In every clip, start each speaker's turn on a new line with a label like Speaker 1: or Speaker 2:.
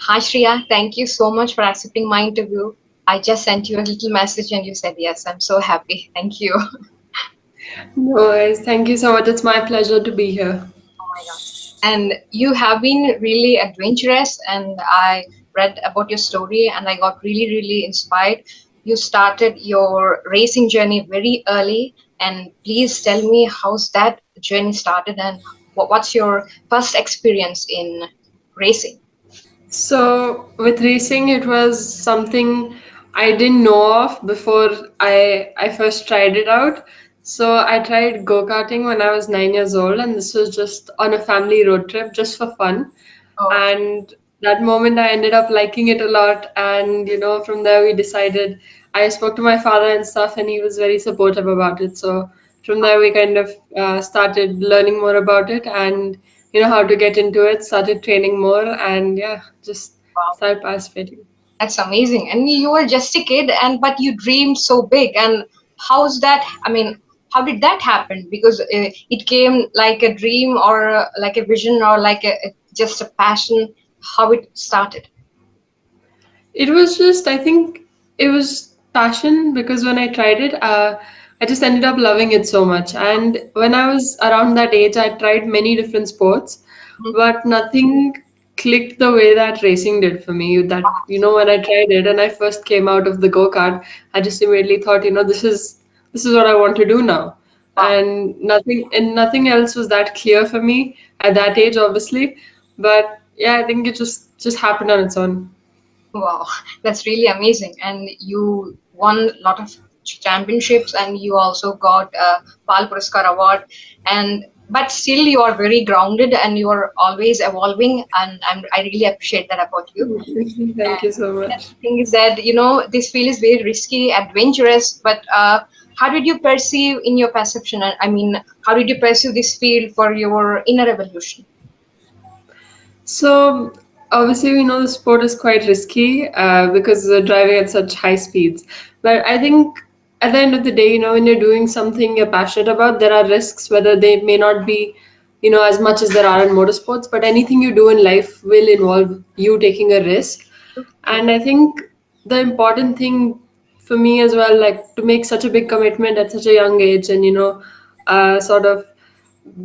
Speaker 1: Hi Shriya, thank you so much for accepting my interview. I just sent you a little message and you said yes. I'm so happy. Thank you.
Speaker 2: No worries. Thank you so much. It's my pleasure to be here.
Speaker 1: Oh my God. And you have been really adventurous, and I read about your story and I got really, really inspired. You started your racing journey very early, and please tell me how's that journey started and what's your first experience in racing?
Speaker 2: So, with racing, it was something I didn't know of before I first tried it out. So, I tried go-karting when I was 9 years old, and this was just on a family road trip, just for fun.
Speaker 1: Oh,
Speaker 2: And that moment, I ended up liking it a lot. And, from there, we decided, I spoke to my father and stuff, and he was very supportive about it. So, from there, we kind of started learning more about it and how to get into it, started training more, and yeah, just
Speaker 1: wow.
Speaker 2: started participating.
Speaker 1: That's amazing. And you were just a kid, and but you dreamed so big. And how's that? I mean, how did that happen? Because it came like a dream, or like a vision, or like just a passion. How it started?
Speaker 2: It was just, I think it was passion because when I tried it, I just ended up loving it so much. And when I was around that age, I tried many different sports,
Speaker 1: Mhm.
Speaker 2: but nothing clicked the way that racing did for me. That, when I tried it and I first came out of the go-kart, I just immediately thought, this is what I want to do now.
Speaker 1: Wow,
Speaker 2: And nothing else was that clear for me at that age, obviously. But yeah, I think it just happened on its own.
Speaker 1: wow, that's really amazing. And you won a lot of championships, and you also got a Pal Puraskar award. And but still, you are very grounded, and you are always evolving. And I really appreciate that about you.
Speaker 2: Thank you so
Speaker 1: And
Speaker 2: much.
Speaker 1: the thing is that this field is very risky, adventurous. But how did you perceive in your perception? I mean, how did you perceive this field for your inner evolution?
Speaker 2: So obviously, we know the sport is quite risky because we're driving at such high speeds. But I think at the end of the day, when you're doing something you're passionate about, there are risks, whether they may not be, as much as there are in motorsports. But anything you do in life will involve you taking a risk.
Speaker 1: True.
Speaker 2: And I think the important thing for me as well, like to make such a big commitment at such a young age, and sort of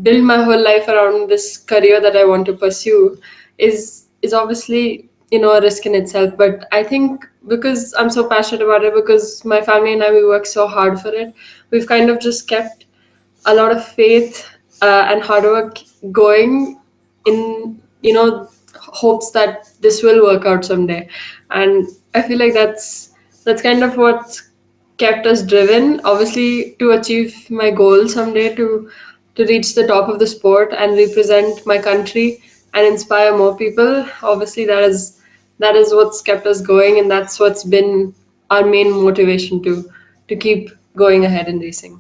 Speaker 2: build my whole life around this career that I want to pursue is obviously a risk in itself. But I think because I'm so passionate about it, because my family and I we work so hard for it, we've kind of just kept a lot of faith and hard work going in hopes that this will work out someday. And I feel like that's kind of what kept us driven, obviously, to achieve my goal someday, to reach the top of the sport and represent my country and inspire more people. Obviously, that is what's kept us going, and that's what's been our main motivation to keep going ahead in racing.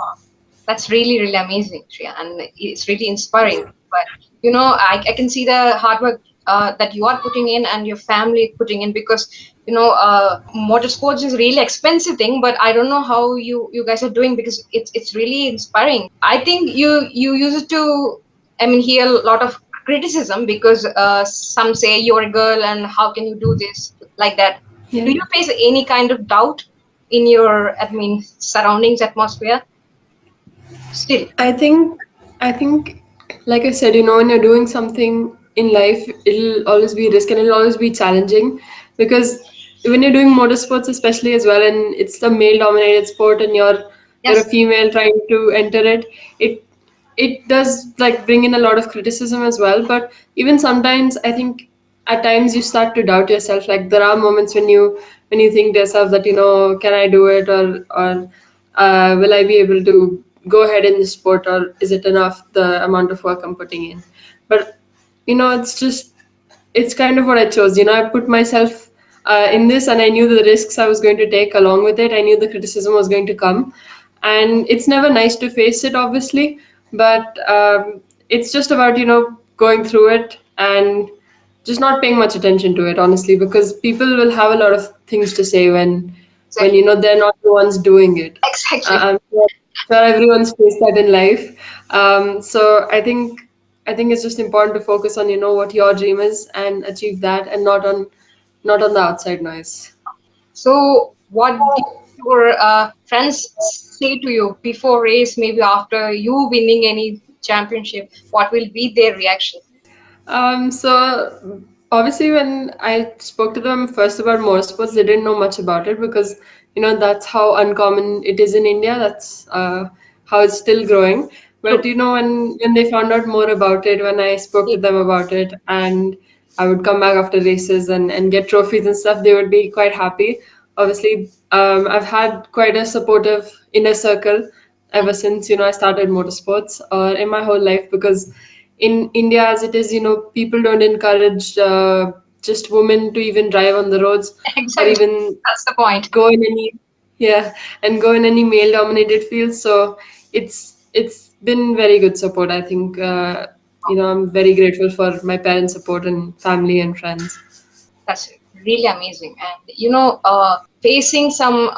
Speaker 1: That's really, really amazing, Shreya, and it's really inspiring. But I can see the hard work that you are putting in and your family putting in, because motorsports is really expensive thing. But I don't know how you guys are doing, because it's really inspiring. I think you used to, I mean, hear a lot of criticism, because some say you're a girl and how can you do this like that.
Speaker 2: Yeah.
Speaker 1: Do you face any kind of doubt in your, I mean, surroundings, atmosphere? Still.
Speaker 2: I think, like I said, when you're doing something in life, it'll always be risk and it'll always be challenging because when you're doing motorsports, especially as well, and it's the male-dominated sport, and you're a
Speaker 1: Yes,
Speaker 2: female trying to enter it, it it does like bring in a lot of criticism as well. But even sometimes, I think at times you start to doubt yourself. Like there are moments when you think to yourself that can I do it, or will I be able to go ahead in this sport, or is it enough the amount of work I'm putting in? But it's kind of what I chose. I put myself in this, and I knew the risks I was going to take along with it. I knew the criticism was going to come, and it's never nice to face it, obviously. But it's just about going through it and just not paying much attention to it, honestly, because people will have a lot of things to say when
Speaker 1: exactly.
Speaker 2: they're not the ones doing it.
Speaker 1: Exactly.
Speaker 2: I'm sure everyone's faced that in life. So I think it's just important to focus on what your dream is and achieve that, and not on not on the outside noise.
Speaker 1: So, what did your friends say to you before race, maybe after you winning any championship? What will be their reaction?
Speaker 2: So obviously, when I spoke to them first about motorsports, they didn't know much about it because that's how uncommon it is in India. That's how it's still growing. But
Speaker 1: True.
Speaker 2: when they found out more about it, when I spoke
Speaker 1: Yeah,
Speaker 2: to them about it, and I would come back after races and get trophies and stuff, they would be quite happy. Obviously, I've had quite a supportive inner circle ever since I started motorsports or in my whole life because in India as it is, people don't encourage just women to even drive on the roads or
Speaker 1: exactly.
Speaker 2: even
Speaker 1: That's the point.
Speaker 2: go in any yeah and go in any male dominated field. So it's been very good support. I think I'm very grateful for my parents' support and family and friends.
Speaker 1: That's really amazing. And facing some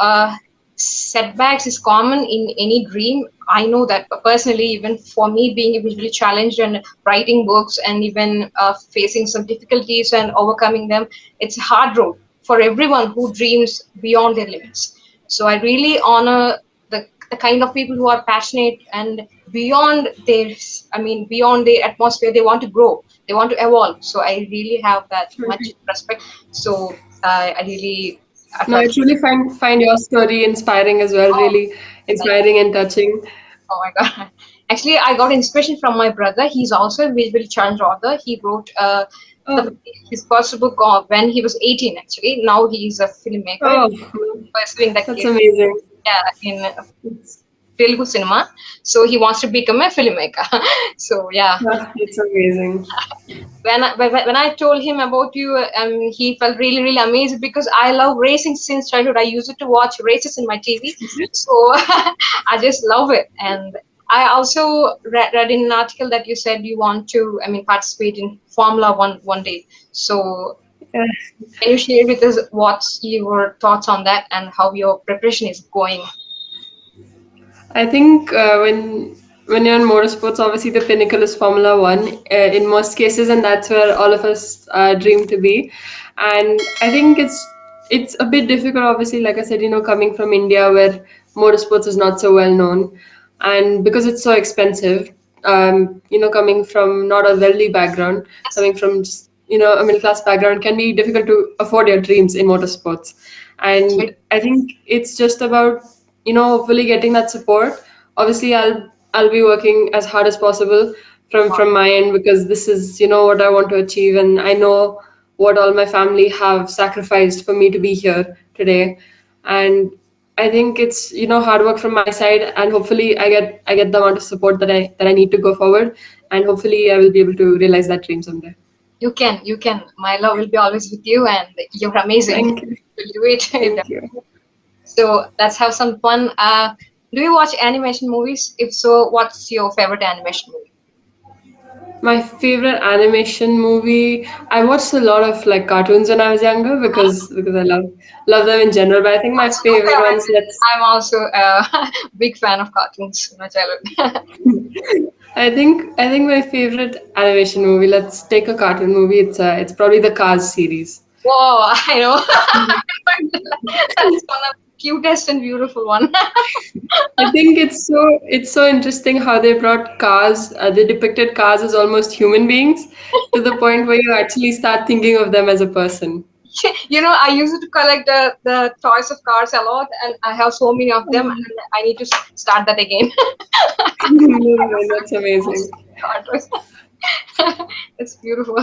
Speaker 1: setbacks is common in any dream. I know that personally, even for me, being visually challenged and writing books and even facing some difficulties and overcoming them, it's a hard road for everyone who dreams beyond their limits. So I really honor the kind of people who are passionate and beyond their, I mean, beyond their atmosphere, they want to grow, they want to evolve. So I really have that much respect. So I really I
Speaker 2: No, I
Speaker 1: felt,
Speaker 2: truly find your story inspiring as well,
Speaker 1: oh,
Speaker 2: really
Speaker 1: thank
Speaker 2: inspiring and touching.
Speaker 1: oh my god. Actually, I got inspiration from my brother. He's also a visually challenged author. He wrote the
Speaker 2: Oh,
Speaker 1: his first book when he was 18. Actually, now he's a filmmaker
Speaker 2: oh,
Speaker 1: pursuing that
Speaker 2: that's
Speaker 1: career,
Speaker 2: amazing.
Speaker 1: yeah, in
Speaker 2: It's,
Speaker 1: Telugu cinema. So he wants to become a filmmaker. So yeah,
Speaker 2: it's amazing.
Speaker 1: when I told him about you, he felt really really amazed because I love racing since childhood. I used to watch races in my TV, so I just love it. And I also read in an article that you said you want to, I mean, participate in Formula One day. So
Speaker 2: Yeah.
Speaker 1: can you share with us what's your thoughts on that and how your preparation is going?
Speaker 2: I think when you're in motorsports, obviously the pinnacle is Formula One in most cases, and that's where all of us dream to be. And I think it's a bit difficult, obviously, like I said, coming from India where motorsports is not so well known, and because it's so expensive, coming from not a wealthy background,
Speaker 1: Yes,
Speaker 2: coming from just a middle class background can be difficult to afford your dreams in motorsports.
Speaker 1: it's very
Speaker 2: And I think it's just about hopefully getting that support. Obviously I'll be working as hard as possible from my end because this is what I want to achieve, and I know what all my family have sacrificed for me to be here today. And I think it's hard work from my side, and hopefully I get the amount of support that I need to go forward, and hopefully I will be able to realize that dream someday.
Speaker 1: you can, you can. My love will be always with you, and you're amazing.
Speaker 2: Thank you.
Speaker 1: You'll do it.
Speaker 2: Thank you.
Speaker 1: So let's have some fun. Do you watch animation movies? If so, what's your favorite animation movie?
Speaker 2: My favorite animation movie. I watched a lot of like cartoons when I was younger because I love them in general. But I think my
Speaker 1: What's your
Speaker 2: favorite
Speaker 1: favorite?
Speaker 2: ones. Let's.
Speaker 1: I'm also a big fan of cartoons in my childhood.
Speaker 2: I think my favorite animation movie. Let's take a cartoon movie. It's probably the Cars series.
Speaker 1: Whoa, I know. That's one of the cutest and beautiful one.
Speaker 2: I think it's so interesting how they brought cars. They depicted cars as almost human beings to the point where you actually start thinking of them as a person.
Speaker 1: I used to collect the toys of cars a lot, and I have so many of them, and I need to start that again.
Speaker 2: That's amazing.
Speaker 1: Car toys. It's beautiful.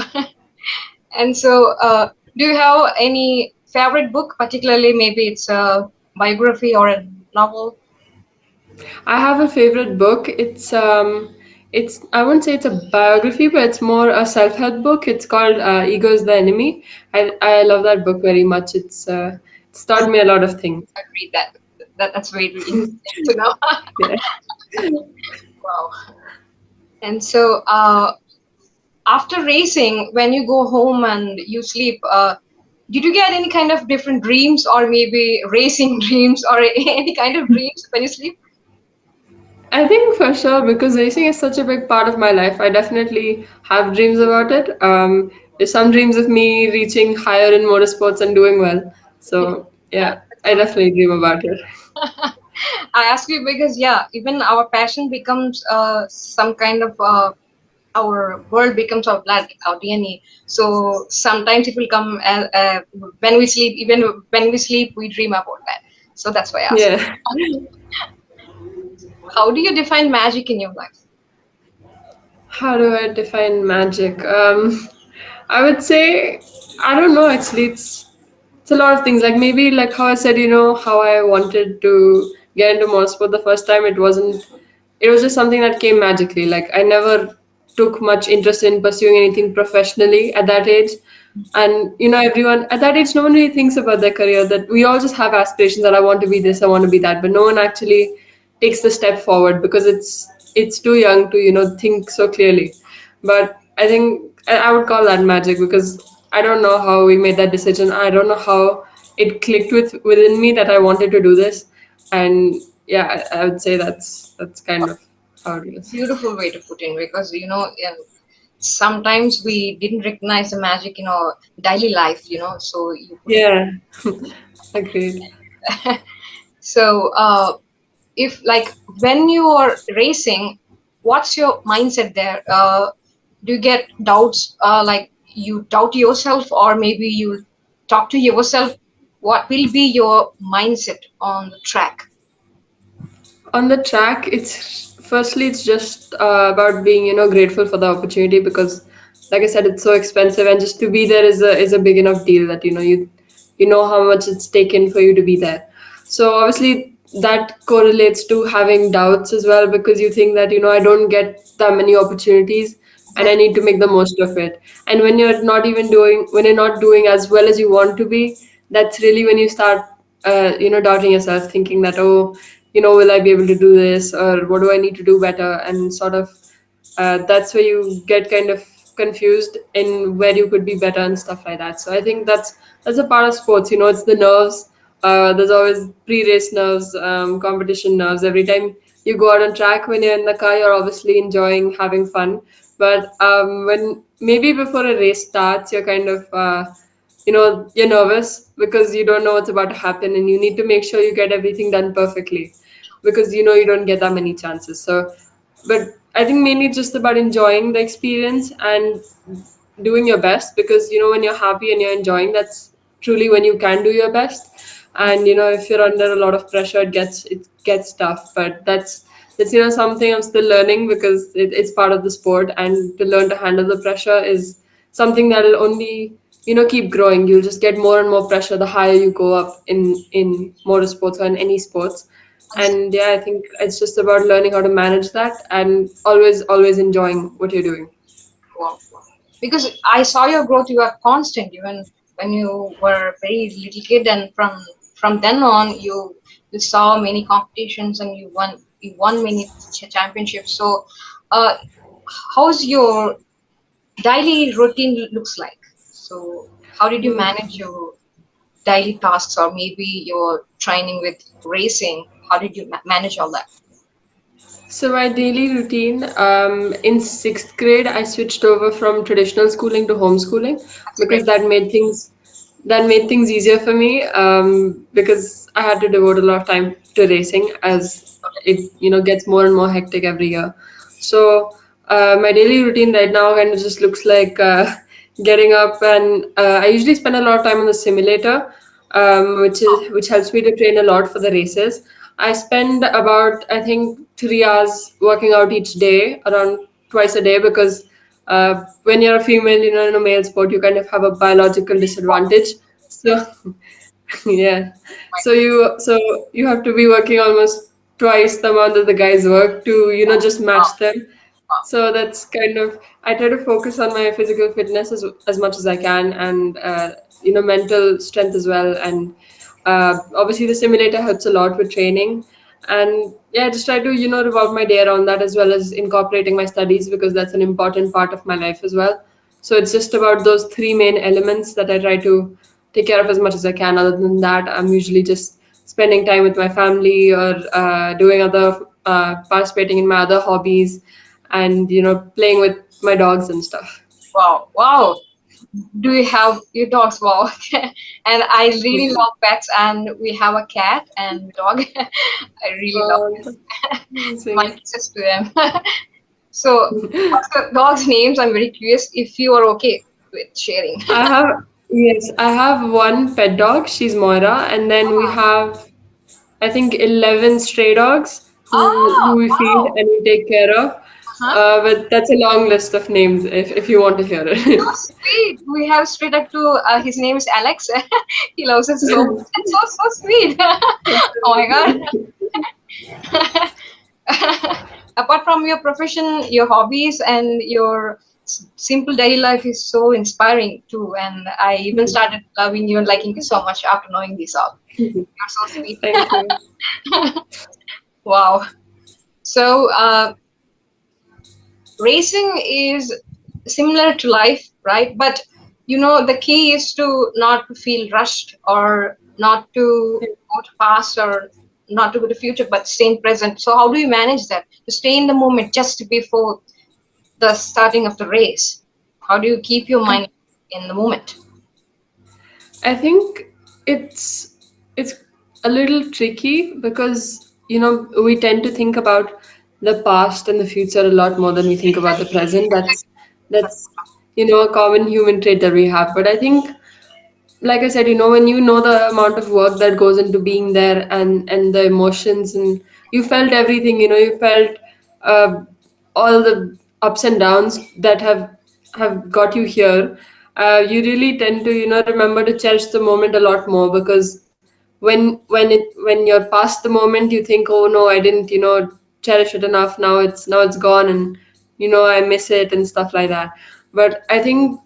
Speaker 1: And so, do you have any favorite book, particularly maybe it's a biography or a novel?
Speaker 2: I have a favorite book. It's I wouldn't say it's a biography, but it's more a self-help book. It's called Ego is the Enemy. I love that book very much. It's taught me a lot of things.
Speaker 1: I read that. That's very interesting to know.
Speaker 2: Yeah.
Speaker 1: Wow. And so, after racing, when you go home and you sleep, did you get any kind of different dreams, or maybe racing dreams, or any kind of dreams when you sleep?
Speaker 2: I think for sure because racing is such a big part of my life. I definitely have dreams about it. some dreams of me reaching higher in motorsports and doing well. So
Speaker 1: Yeah,
Speaker 2: yeah,
Speaker 1: that's
Speaker 2: I
Speaker 1: so
Speaker 2: definitely dream about it.
Speaker 1: I ask you because yeah, even our passion becomes some kind of our world becomes our blood, our DNA. So sometimes it will come when we sleep. Even when we sleep, we dream about that. So that's why I ask.
Speaker 2: Yeah.
Speaker 1: How do you define magic in your life?
Speaker 2: How do I define magic? I would say I don't know. Actually, it's a lot of things. Like maybe like how I said, how I wanted to get into motorsport the first time. It wasn't. It was just something that came magically. Like I never took much interest in pursuing anything professionally at that age. And everyone at that age, no one really thinks about their career. That we all just have aspirations that I want to be this, I want to be that, but no one actually takes the step forward because it's too young to think so clearly. But I think I would call that magic because I don't know how we made that decision. I don't know how it clicked within me that I wanted to do this, and yeah, I would say that's kind of how it is.
Speaker 1: Beautiful way to put in because sometimes we didn't recognize the magic in our daily life. So you put it.
Speaker 2: Yeah, agreed.
Speaker 1: So if like when you are racing, what's your mindset there? Do you get doubts? Like you doubt yourself, or maybe you talk to yourself. What will be your mindset on the track?
Speaker 2: On the track, it's just about being grateful for the opportunity because like I said, it's so expensive, and just to be there is a big enough deal that you know how much it's taken for you to be there. So obviously that correlates to having doubts as well because you think that I don't get that many opportunities and I
Speaker 1: Exactly.
Speaker 2: need to make the most of it. And when you're not doing as well as you want to be, that's really when you start doubting yourself, thinking that, oh, will I be able to do this, or what do I need to do better, and sort of that's where you get kind of confused in where you could be better and stuff like that. So I think that's a part of sports. It's the nerves. There's always pre-race nerves, competition nerves. Every time you go out on track, when you're in the car, you're obviously enjoying having fun. But when maybe before a race starts, you're kind of you're nervous because you don't know what's about to happen, and you need to make sure you get everything done perfectly because you don't get that many chances. So but I think mainly it's just about enjoying the experience and doing your best because when you're happy and you're enjoying, that's truly when you can do your best. And if you're under a lot of pressure, it gets tough. But that's something I'm still learning because it's part of the sport, and to learn to handle the pressure is something that'll only keep growing. You'll just get more and more pressure the higher you go up in motorsports or in any sports. And yeah, I think it's just about learning how to manage that and always enjoying what you're doing.
Speaker 1: Wow. Because I saw your growth. You are constant, even when you were a very little kid, and from then on, you saw many competitions and you won many championships. So, uh, how's your daily routine looks like? So, how did you manage your daily tasks, or maybe your training with racing? How did you manage all that?
Speaker 2: So my daily routine, in sixth grade, I switched over from traditional schooling to homeschooling
Speaker 1: That's a
Speaker 2: because
Speaker 1: great.
Speaker 2: that made things easier for me, because I had to devote a lot of time to racing as it gets more and more hectic every year. So my daily routine right now kind of just looks like getting up, and I usually spend a lot of time on the simulator, which helps me to train a lot for the races. I spend about, I think, 3 hours working out each day, around twice a day, because when you're a female, in a male sport, you kind of have a biological disadvantage. So yeah, so you have to be working almost twice the amount that the guys work to just match them. So that's kind of, I try to focus on my physical fitness as much as I can, and mental strength as well. And obviously the simulator helps a lot with training. And yeah, I just try to revolve my day around that, as well as incorporating my studies, because that's an important part of my life as well. So it's just about those three main elements that I try to take care of as much as I can. Other than that, I'm usually just spending time with my family, or doing other participating in my other hobbies, and playing with my dogs and stuff.
Speaker 1: Wow, wow. Do you have your dogs? Wow. And I really love pets, and we have a cat and dog. I really love
Speaker 2: That's
Speaker 1: my
Speaker 2: amazing.
Speaker 1: kisses to them. So, what's the dog's names? I'm very curious if you are okay with sharing.
Speaker 2: I have, yes, I have one pet dog. She's Moira, and then we have, I think, 11 stray dogs who
Speaker 1: Oh,
Speaker 2: we feed
Speaker 1: wow.
Speaker 2: and we take care of.
Speaker 1: Uh-huh.
Speaker 2: But that's a long list of names if you want to hear
Speaker 1: So
Speaker 2: it.
Speaker 1: sweet. We have straight up to his name is Alex. He loves us so much. That's so sweet. Oh my God. Apart from your profession, your hobbies, and your simple daily life is so inspiring too. And I even started loving you and liking you so much after knowing this all. You're so sweet.
Speaker 2: Thank you.
Speaker 1: Wow. So, racing is similar to life, right? But the key is to not to feel rushed, or not to go to past, or not to go to future, but stay in present. So how do you manage that? To stay in the moment just before the starting of the race. How do you keep your mind in the moment?
Speaker 2: I think it's a little tricky because we tend to think about the past and the future a lot more than we think about the present. That's a common human trait that we have. But I think, like I said, when you know the amount of work that goes into being there, and the emotions, and you felt everything, you felt uh, all the ups and downs that have got you here. You really tend to remember to cherish the moment a lot more, because when you're past the moment, you think, oh no, I didn't cherish it enough. Now it's gone, and I miss it and stuff like that. But I think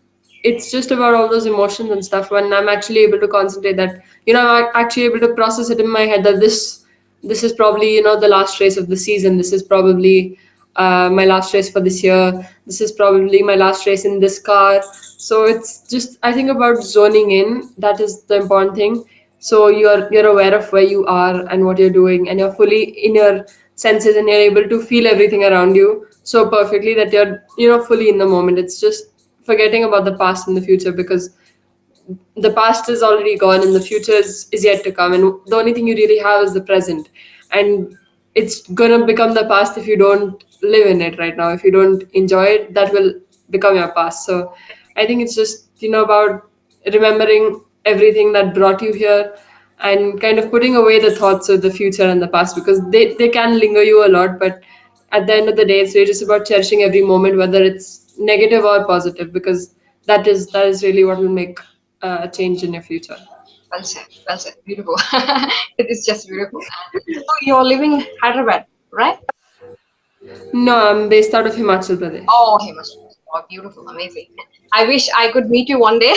Speaker 2: it's just about all those emotions and stuff. When I'm actually able to concentrate, that I'm actually able to process it in my head, that this is probably the last race of the season. This is probably my last race for this year. This is probably my last race in this car. So it's just, I think, about zoning in. That is the important thing. So you're aware of where you are and what you're doing, and you're fully in your senses, and you're able to feel everything around you so perfectly that you're fully in the moment. It's just forgetting about the past and the future, because the past is already gone and the future is yet to come, and the only thing you really have is the present. And it's gonna become the past if you don't live in it right now. If you don't enjoy it, that will become your past. So I think it's just about remembering everything that brought you here, and kind of putting away the thoughts of the future and the past, because they can linger you a lot. But at the end of the day, it's really just about cherishing every moment, whether it's negative or positive, because that is really what will make a change in your future.
Speaker 1: Well said. Well said. Beautiful. It is just beautiful. And so you're living in Hyderabad, right?
Speaker 2: No, I'm based out of Himachal Pradesh.
Speaker 1: Oh, Himachal. Oh, beautiful. Amazing. I wish I could meet you one day.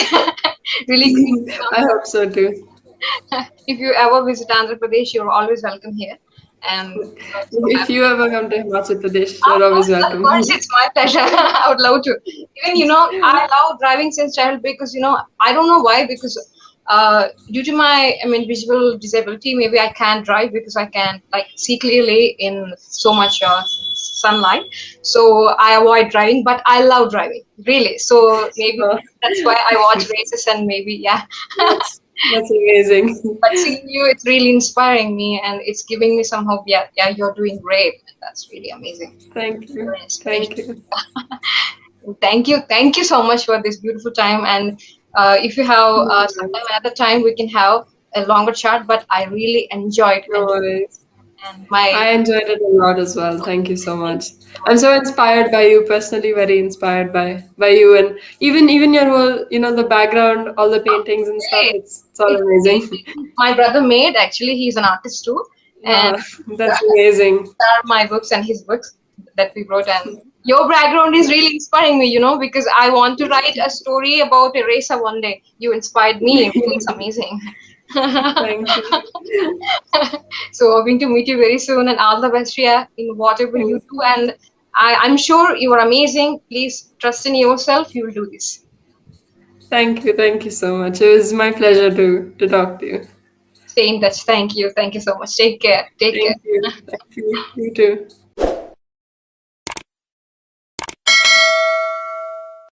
Speaker 1: Really great.
Speaker 2: I hope so too.
Speaker 1: If you ever visit Andhra Pradesh, you're always welcome here. And so
Speaker 2: If you ever come to Himachal Pradesh,
Speaker 1: of
Speaker 2: you're always
Speaker 1: course, of
Speaker 2: welcome.
Speaker 1: course, it's my pleasure. I would love to. Even, I love driving since childhood because, I don't know why, because due to my, visual disability, maybe I can't drive because I can't, like, see clearly in so much sunlight. So I avoid driving, but I love driving, really. So maybe
Speaker 2: Oh,
Speaker 1: that's why I watch races, and maybe, yeah.
Speaker 2: that's amazing.
Speaker 1: But seeing you, it's really inspiring me, and it's giving me some hope. Yeah, yeah, you're doing great. That's really amazing.
Speaker 2: Thank you.
Speaker 1: Very inspirational.
Speaker 2: Thank you.
Speaker 1: Thank you so much for this beautiful time. And if you have
Speaker 2: No
Speaker 1: sometime
Speaker 2: worries.
Speaker 1: another time, we can have a longer chat. But I really enjoyed,
Speaker 2: No worries.
Speaker 1: and my
Speaker 2: I enjoyed it a lot as well. Thank you so much. I'm so inspired by you personally, very inspired by you, and even your whole, the background, all the paintings and stuff.
Speaker 1: really,
Speaker 2: It's all
Speaker 1: it's
Speaker 2: amazing.
Speaker 1: my brother made. Actually, he's an artist too, and
Speaker 2: Ah, that's amazing.
Speaker 1: are my books and his books that we wrote. And your background is really inspiring me, because I want to write a story about a racer one day. You inspired me. Really, it's amazing.
Speaker 2: Thank you.
Speaker 1: So hoping to meet you very soon, and all the best, Shreya, in whatever you
Speaker 2: Thank
Speaker 1: do. And I'm sure you are amazing. Please trust in yourself. You will do this.
Speaker 2: Thank you. Thank you so much. It was my pleasure to talk to you.
Speaker 1: Stay in touch. Thank you. Thank you so much. Take care. Take care.
Speaker 2: Thank you. Thank you. You too.